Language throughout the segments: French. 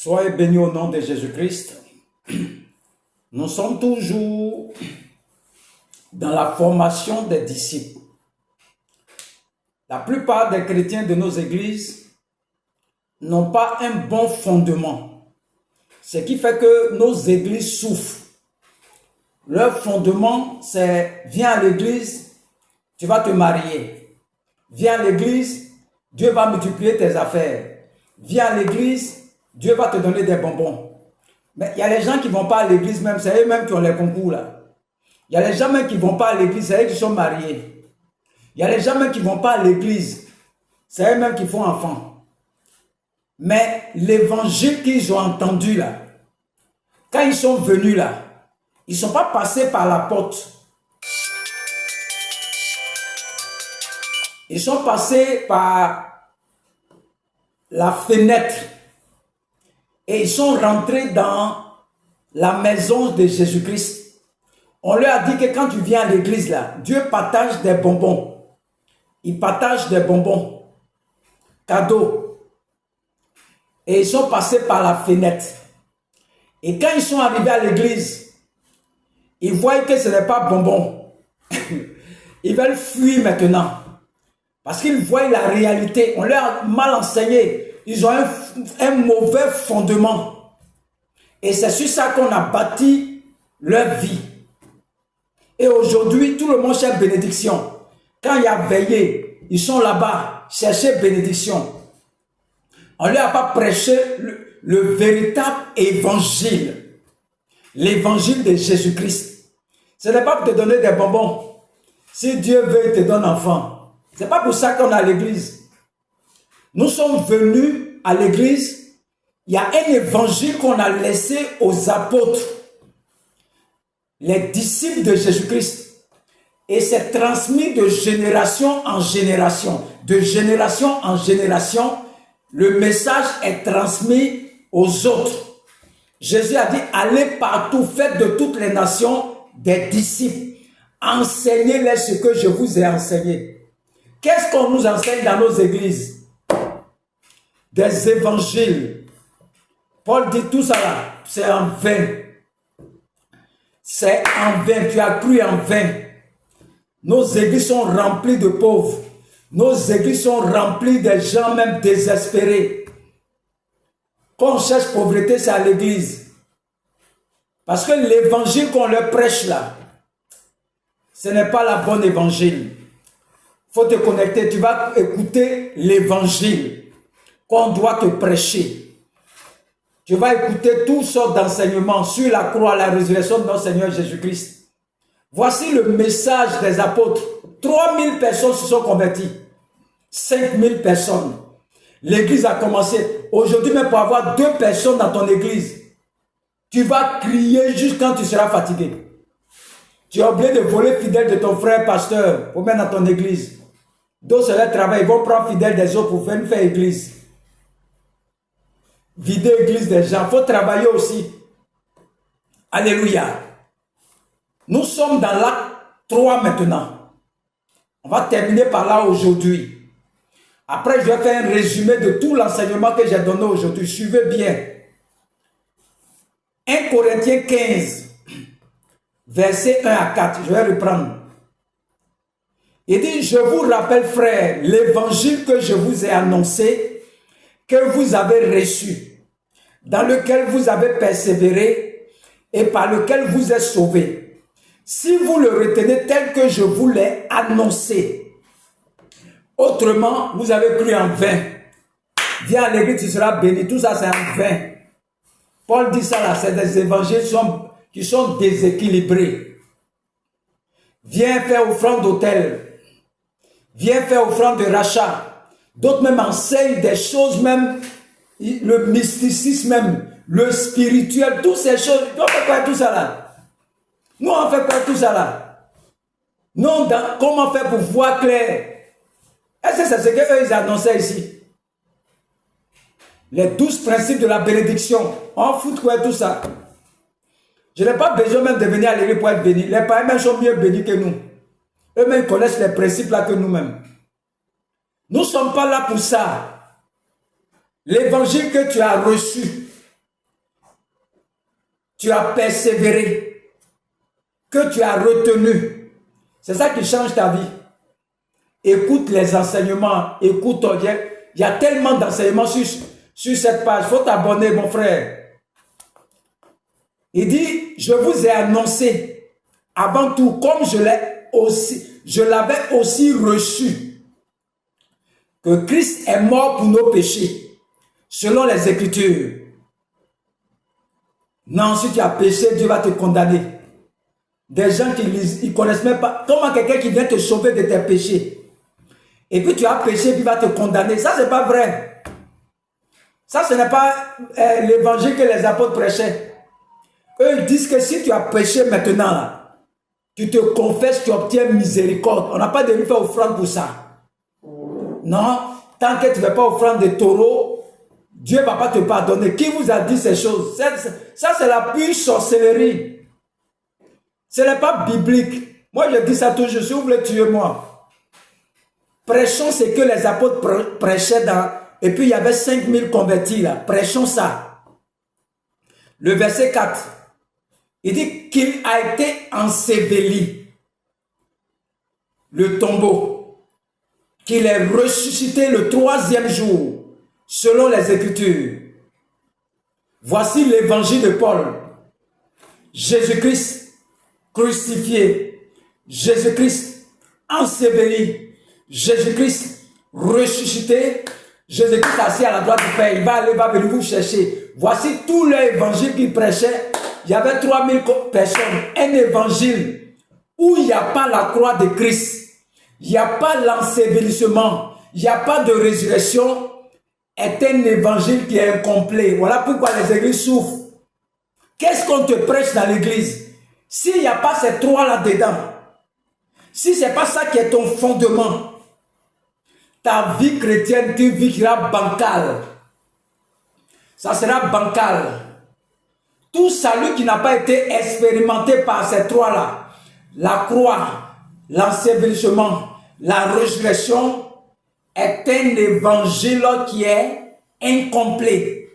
Soyez bénis au nom de Jésus-Christ. Nous sommes toujours dans la formation des disciples. La plupart des chrétiens de nos églises n'ont pas un bon fondement. Ce qui fait que nos églises souffrent. Leur fondement, c'est viens à l'église, tu vas te marier. Viens à l'église, Dieu va multiplier tes affaires. Viens à l'église, Dieu va te donner des bonbons. Mais il y a les gens qui ne vont pas à l'église même, c'est eux-mêmes qui ont les concours là. Il y a les gens même qui ne vont pas à l'église, c'est eux qui sont mariés. Il y a les gens même qui ne vont pas à l'église, c'est eux-mêmes qui font enfant. Mais l'évangile qu'ils ont entendu là, quand ils sont venus là, ils ne sont pas passés par la porte. Ils sont passés par la fenêtre. Et ils sont rentrés dans la maison de Jésus-Christ. On leur a dit que quand tu viens à l'église là, Dieu partage des bonbons. Il partage des bonbons, cadeaux. Et ils sont passés par la fenêtre. Et quand ils sont arrivés à l'église, ils voient que ce n'est pas bonbon. Ils veulent fuir maintenant. Parce qu'ils voient la réalité. On leur a mal enseigné. Ils ont un mauvais fondement. Et c'est sur ça qu'on a bâti leur vie. Et aujourd'hui, tout le monde cherche bénédiction. Quand il y a veillé, ils sont là-bas, chercher bénédiction. On ne leur a pas prêché le véritable évangile. L'évangile de Jésus-Christ. Ce n'est pas pour te donner des bonbons. Si Dieu veut, il te donne enfant. Ce n'est pas pour ça qu'on est à l'église. Nous sommes venus à l'église. Il y a un évangile qu'on a laissé aux apôtres, les disciples de Jésus-Christ. Et c'est transmis de génération en génération. De génération en génération, le message est transmis aux autres. Jésus a dit, allez partout, faites de toutes les nations des disciples. Enseignez-les ce que je vous ai enseigné. Qu'est-ce qu'on nous enseigne dans nos églises? Des évangiles. Paul dit tout ça là, c'est en vain. C'est en vain, tu as cru en vain. Nos églises sont remplies de pauvres. Nos églises sont remplies de gens même désespérés. Quand on cherche pauvreté, c'est à l'église. Parce que l'évangile qu'on leur prêche là, ce n'est pas la bonne évangile. Il faut te connecter, tu vas écouter l'évangile qu'on doit te prêcher. Tu vas écouter toutes sortes d'enseignements sur la croix, la résurrection de notre Seigneur Jésus-Christ. Voici le message des apôtres. 3000 personnes se sont converties. 5000 personnes. L'église a commencé. Aujourd'hui, même pour avoir 2 personnes dans ton église, tu vas crier juste quand tu seras fatigué. Tu as oublié de voler fidèle de ton frère pasteur pour mettre dans ton église. D'autres sur leur travail, ils vont prendre fidèle des autres pour venir faire église. Vider l'église des gens. Il faut travailler aussi. Alléluia. Nous sommes dans l'acte 3 maintenant. On va terminer par là aujourd'hui. Après, je vais faire un résumé de tout l'enseignement que j'ai donné aujourd'hui. Suivez bien. 1 Corinthiens 15, versets 1 à 4. Je vais reprendre. Il dit, je vous rappelle, frères, l'évangile que je vous ai annoncé, que vous avez reçu, dans lequel vous avez persévéré et par lequel vous êtes sauvés. Si vous le retenez tel que je vous l'ai annoncé, autrement, vous avez cru en vain. Viens à l'église, tu seras béni. Tout ça, c'est en vain. Paul dit ça là, c'est des évangiles qui sont déséquilibrés. Viens faire offrande d'autel. Viens faire offrande de rachat. D'autres même enseignent des choses, même le mysticisme, même le spirituel, toutes ces choses. On fait quoi tout ça là? Nous, on fait quoi tout ça là? Non, comment faire pour voir clair? Est-ce que c'est ce qu'eux ils annonçaient ici? Les 12 principes de la bénédiction. On fout quoi tout ça? Je n'ai pas besoin même de venir à l'église pour être béni. Les païens même sont mieux bénis que nous. Eux-mêmes connaissent les principes là que nous-mêmes. Nous ne sommes pas là pour ça. L'évangile que tu as reçu, tu as persévéré, que tu as retenu. C'est ça qui change ta vie. Écoute les enseignements, écoute, il y a tellement d'enseignements sur cette page. Il faut t'abonner, mon frère. Il dit, je vous ai annoncé avant tout, comme je l'avais aussi reçu, que Christ est mort pour nos péchés, selon les Écritures. Non, si tu as péché, Dieu va te condamner. Des gens qui ne connaissent même pas. Comment quelqu'un qui vient te sauver de tes péchés, et puis tu as péché, puis il va te condamner. Ça, ce n'est pas vrai. Ça, ce n'est pas l'évangile que les apôtres prêchaient. Eux, ils disent que si tu as péché maintenant, là, tu te confesses, tu obtiens miséricorde. On n'a pas de lui faire offrande pour ça. Non, tant que tu ne fais pas offrande de taureau, Dieu ne va pas te pardonner. Qui vous a dit ces choses? Ça, c'est la pure sorcellerie. Ce n'est pas biblique. Moi, je dis ça toujours. Si vous voulez tuer moi, prêchons ce que les apôtres prêchaient et puis il y avait 5000 convertis là. Prêchons ça. Le verset 4. Il dit qu'il a été enseveli. Le tombeau. Qu'il est ressuscité le 3e jour. Selon les Écritures. Voici l'évangile de Paul. Jésus-Christ crucifié. Jésus-Christ enseveli. Jésus-Christ ressuscité. Jésus-Christ assis à la droite du Père. Il va venir vous chercher. Voici tout l'évangile qu'il prêchait. Il y avait 3000 personnes. Un évangile où il n'y a pas la croix de Christ. Il n'y a pas l'ensevelissement. Il n'y a pas de résurrection. Est un évangile qui est incomplet. Voilà pourquoi les églises souffrent. Qu'est-ce qu'on te prêche dans l'église? S'il n'y a pas ces trois là-dedans, si ce n'est pas ça qui est ton fondement, ta vie chrétienne, tu vivras bancale. Ça sera bancal. Tout salut qui n'a pas été expérimenté par ces trois-là, la croix, l'ensevelissement, la résurrection, est un évangile qui est incomplet.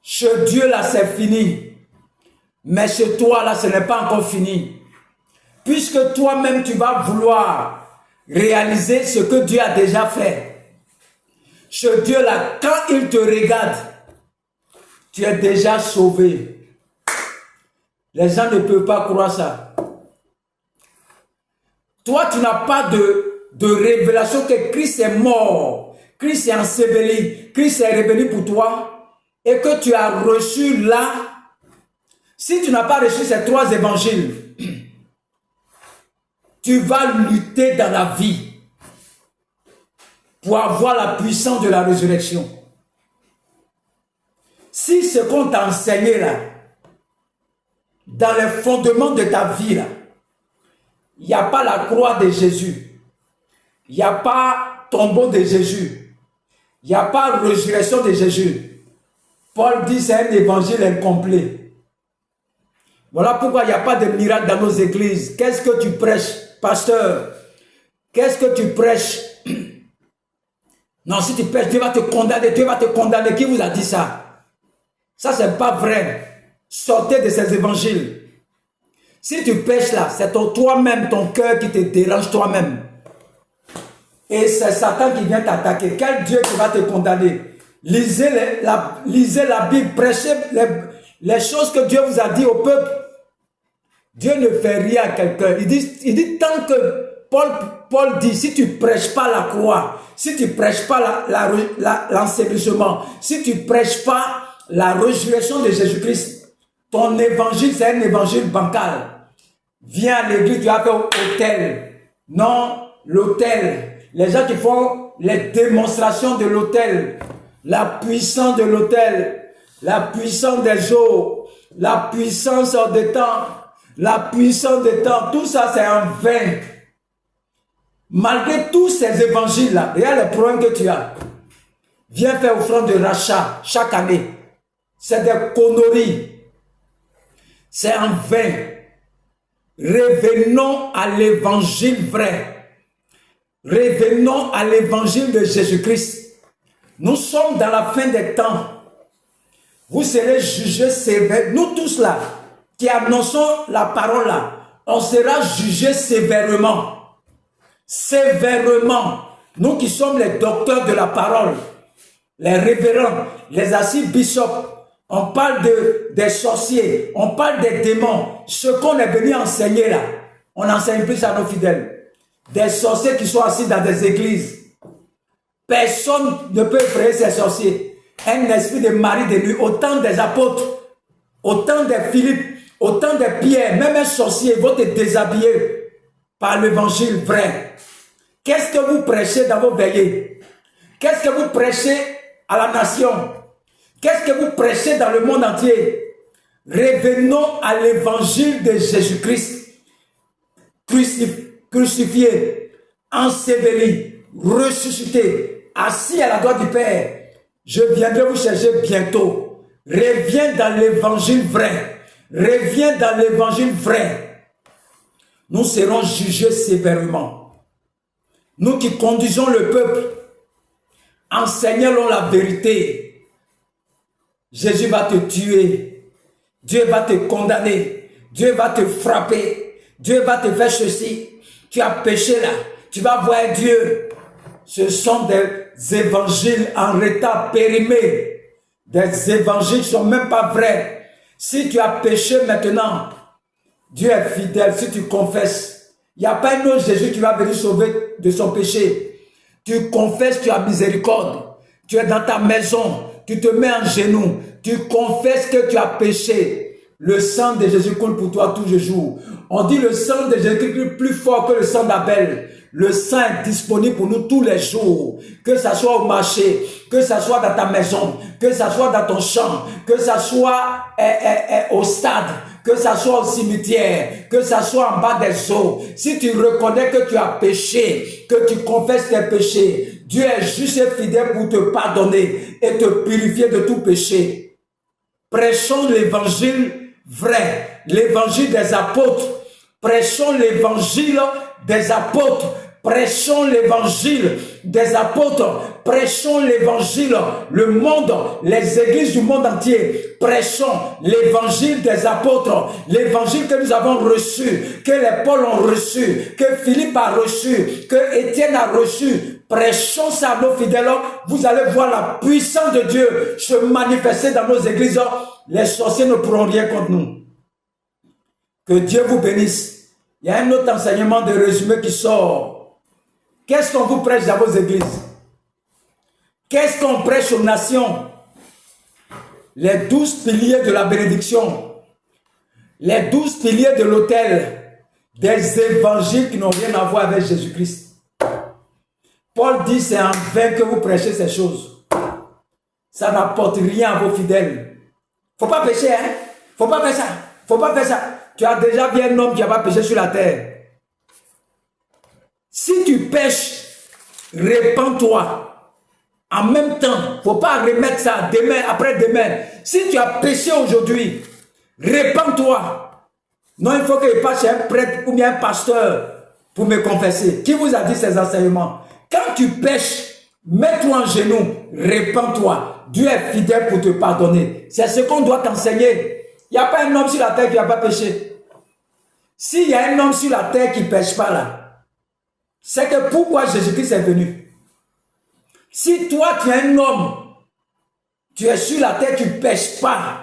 Chez Dieu, là, c'est fini. Mais chez toi, là, ce n'est pas encore fini. Puisque toi-même, tu vas vouloir réaliser ce que Dieu a déjà fait. Chez Dieu, là, quand il te regarde, tu es déjà sauvé. Les gens ne peuvent pas croire ça. Toi, tu n'as pas de révélation que Christ est mort, Christ est enseveli, Christ est révélé pour toi et que tu as reçu là. Si tu n'as pas reçu ces trois évangiles, tu vas lutter dans la vie pour avoir la puissance de la résurrection. Si ce qu'on t'a enseigné là, dans les fondements de ta vie là, il n'y a pas la croix de Jésus, il n'y a pas tombeau de Jésus, il n'y a pas résurrection de Jésus. Paul dit c'est un évangile incomplet. Voilà pourquoi il n'y a pas de miracle dans nos églises. Qu'est-ce que tu prêches, pasteur? Qu'est-ce que tu prêches? Non, si tu prêches, Dieu va te condamner. Dieu va te condamner. Qui vous a dit ça? Ça, ce n'est pas vrai. Sortez de ces évangiles. Si tu prêches là, c'est toi-même, ton cœur qui te dérange toi-même. Et c'est Satan qui vient t'attaquer. Quel Dieu qui va te condamner? Lisez la Bible, prêchez les choses que Dieu vous a dit au peuple. Dieu ne fait rien à quelqu'un. Il dit tant que Paul dit, si tu ne prêches pas la croix, si tu ne prêches pas l'ensevelissement, si tu ne prêches pas la résurrection de Jésus-Christ, ton évangile, c'est un évangile bancal. Viens à l'église, tu vas faire l'autel. Non, l'autel. Les gens qui font les démonstrations de l'autel, la puissance de l'autel, la puissance des eaux, la puissance des temps, la puissance des temps, tout ça c'est en vain. Malgré tous ces évangiles-là, regarde le problème que tu as. Viens faire offrande de rachat chaque année. C'est des conneries. C'est en vain. Revenons à l'évangile vrai. Revenons à l'évangile de Jésus-Christ. Nous sommes dans la fin des temps. vous serez jugés sévèrement. Nous tous là, qui annonçons la parole là, on sera jugés sévèrement. Sévèrement. Nous qui sommes les docteurs de la parole, les révérends, les archibishops, on parle des sorciers, on parle des démons. Ce qu'on est venu enseigner là, on n'enseigne plus à nos fidèles. Des sorciers qui sont assis dans des églises. Personne ne peut effrayer ces sorciers. Un esprit de Marie de nuit, autant des apôtres, autant des Philippe, autant des Pierre, même un sorcier va te déshabiller par l'évangile vrai. Qu'est-ce que vous prêchez dans vos veillées? Qu'est-ce que vous prêchez à la nation? Qu'est-ce que vous prêchez dans le monde entier? Revenons à l'évangile de Jésus-Christ, crucifié, enseveli, ressuscité, assis à la droite du Père. Je viendrai vous chercher bientôt. Reviens dans l'évangile vrai. Reviens dans l'évangile vrai. Nous serons jugés sévèrement. Nous qui conduisons le peuple, enseignons la vérité. Jésus va te tuer. Dieu va te condamner. Dieu va te frapper. Dieu va te faire ceci. Tu as péché là. Tu vas voir Dieu. Ce sont des évangiles en retard périmés. Des évangiles qui ne sont même pas vrais. Si tu as péché maintenant, Dieu est fidèle. Si tu confesses, il n'y a pas un autre Jésus qui va venir sauver de son péché. Tu confesses, tu as miséricorde. Tu es dans ta maison. Tu te mets en genoux. Tu confesses que tu as péché. Le sang de Jésus coule pour toi tous les jours. On dit le sang de Jésus est plus fort que le sang d'Abel. Le sang est disponible pour nous tous les jours. Que ça soit au marché, que ça soit dans ta maison, que ça soit dans ton champ, que ça soit au stade, que ça soit au cimetière, que ça soit en bas des eaux. Si tu reconnais que tu as péché, que tu confesses tes péchés, Dieu est juste et fidèle pour te pardonner et te purifier de tout péché. Prêchons l'évangile vrai, l'évangile des apôtres. Prêchons l'évangile des apôtres. Prêchons l'évangile des apôtres. Prêchons l'évangile, le monde, les églises du monde entier. Prêchons l'évangile des apôtres. L'évangile que nous avons reçu, que les Paul ont reçu, que Philippe a reçu, que Étienne a reçu. Prêchons ça à nos fidèles. Vous allez voir la puissance de Dieu se manifester dans nos églises. Les sorciers ne pourront rien contre nous. Que Dieu vous bénisse. Il y a un autre enseignement de résumé qui sort. Qu'est-ce qu'on vous prêche dans vos églises? Qu'est-ce qu'on prêche aux nations? Les 12 piliers de la bénédiction. Les 12 piliers de l'autel. Des évangiles qui n'ont rien à voir avec Jésus-Christ. Paul dit c'est en vain que vous prêchez ces choses. Ça n'apporte rien à vos fidèles. Faut pas pécher, hein? Faut pas faire ça. Faut pas faire ça. Tu as déjà vu un homme qui n'a pas péché sur la terre. Si tu pêches, répands-toi. En même temps, il ne faut pas remettre ça demain, après-demain. Si tu as péché aujourd'hui, répands-toi. Non, il faut que je passe chez un prêtre ou bien un pasteur pour me confesser. Qui vous a dit ces enseignements? Quand tu pêches, mets-toi en genoux, répands-toi. Dieu est fidèle pour te pardonner. C'est ce qu'on doit t'enseigner. Il n'y a pas un homme sur la terre qui n'a pas péché. S'il y a un homme sur la terre qui ne pêche pas là, c'est que pourquoi Jésus-Christ est venu? Si toi tu es un homme, tu es sur la terre, tu ne pêches pas.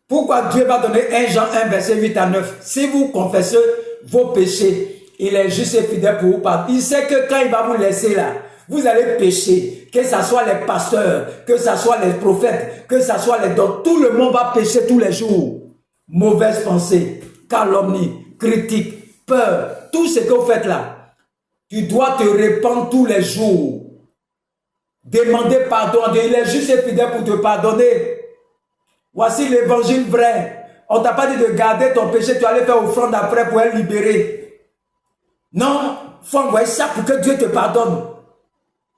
Pourquoi Dieu va donner 1 Jean 1 verset 8 à 9? Si vous confessez vos péchés, il est juste et fidèle pour vous pardonner. Il sait que quand il va vous laisser là, vous allez pécher, que ce soit les pasteurs, que ce soit les prophètes, que ce soit les docteurs, tout le monde va pécher tous les jours. Mauvaise pensée, calomnie, critique, peur, tout ce que vous faites là, tu dois te répandre tous les jours. Demander pardon à Dieu, il est juste et fidèle pour te pardonner. Voici l'évangile vrai. On ne t'a pas dit de garder ton péché, tu allais faire offrande après pour être libéré. Non, il faut envoyer ça pour que Dieu te pardonne.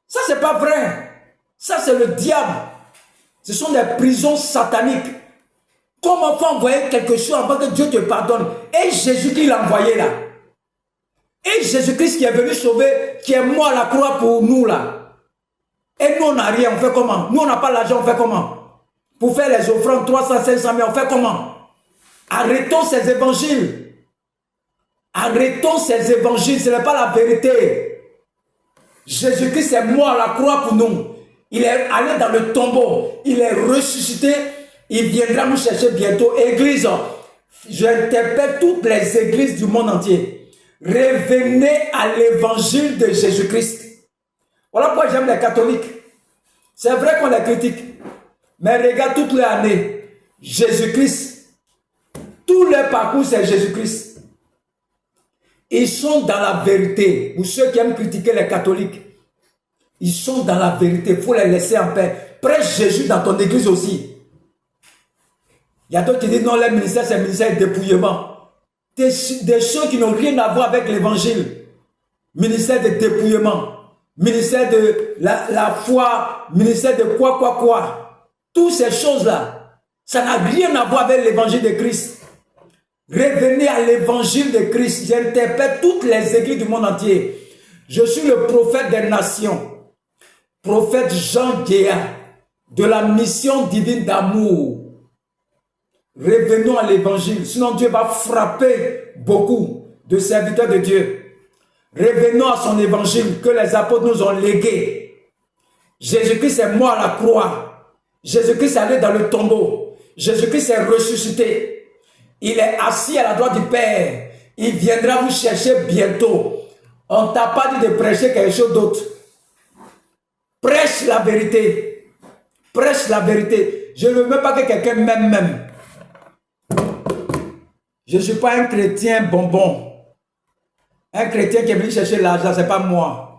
Ça, c'est pas vrai. Ça, c'est le diable. Ce sont des prisons sataniques. Comment faut envoyer quelque chose avant que Dieu te pardonne? Et Jésus qui l'a envoyé là. Et Jésus-Christ qui est venu sauver, qui est mort à la croix pour nous là. Et nous, on n'a rien, on fait comment? Nous, on n'a pas l'argent, on fait comment? pour faire les offrandes 300, 500 000. On fait comment? Arrêtons ces évangiles. Arrêtons ces évangiles. Ce n'est pas la vérité. Jésus-Christ est mort à la croix pour nous. Il est allé dans le tombeau. Il est ressuscité. Il viendra nous chercher bientôt. Église, j'interpelle toutes les églises du monde entier. Revenez à l'évangile de Jésus-Christ. Voilà pourquoi j'aime les catholiques. C'est vrai qu'on les critique. Mais regarde toutes les années. Jésus-Christ. Tout leur parcours, c'est Jésus-Christ. Ils sont dans la vérité. Pour ceux qui aiment critiquer les catholiques, ils sont dans la vérité. Il faut les laisser en paix. Prêche Jésus dans ton église aussi. Il y a d'autres qui disent non, le ministère, c'est un ministère de dépouillement. Des choses qui n'ont rien à voir avec l'évangile. Ministère de dépouillement. Ministère de la foi. Ministère de quoi. Toutes ces choses-là, ça n'a rien à voir avec l'évangile de Christ. Revenez à l'évangile de Christ. J'interpelle toutes les églises du monde entier. Je suis le prophète des nations. Prophète Jean Guéa, de la mission divine d'amour. Revenons à l'évangile, sinon Dieu va frapper beaucoup de serviteurs de Dieu. Revenons à son évangile que les apôtres nous ont légué. Jésus-Christ est mort à la croix. Jésus-Christ est allé dans le tombeau. Jésus-Christ est ressuscité. Il est assis à la droite du Père. Il viendra vous chercher bientôt. On ne t'a pas dit de prêcher quelque chose d'autre. Prêche la vérité. Prêche la vérité. Je ne veux même pas que quelqu'un m'aime même. Je ne suis pas un chrétien bonbon. Un chrétien qui est venu chercher l'argent, ce n'est pas moi.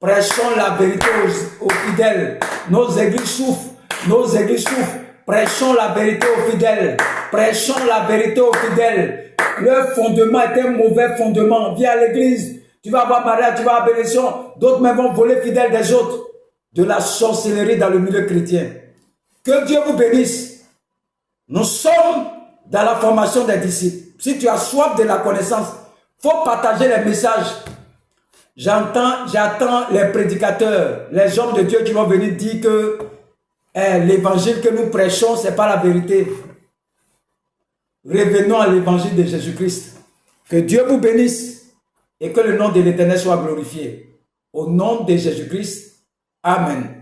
Prêchons la vérité aux fidèles. Nos églises souffrent. Nos églises souffrent. Prêchons la vérité aux fidèles. Prêchons la vérité aux fidèles. Leur fondement est un mauvais fondement. Viens à l'église. Tu vas avoir mariage, tu vas avoir bénédiction. D'autres même vont voler fidèles des autres. De la sorcellerie dans le milieu chrétien. Que Dieu vous bénisse. Nous sommes dans la formation des disciples. Si tu as soif de la connaissance, il faut partager les messages. J'attends les prédicateurs, les hommes de Dieu qui vont venir dire que l'évangile que nous prêchons, ce n'est pas la vérité. Revenons à l'évangile de Jésus-Christ. Que Dieu vous bénisse et que le nom de l'Éternel soit glorifié. Au nom de Jésus-Christ. Amen.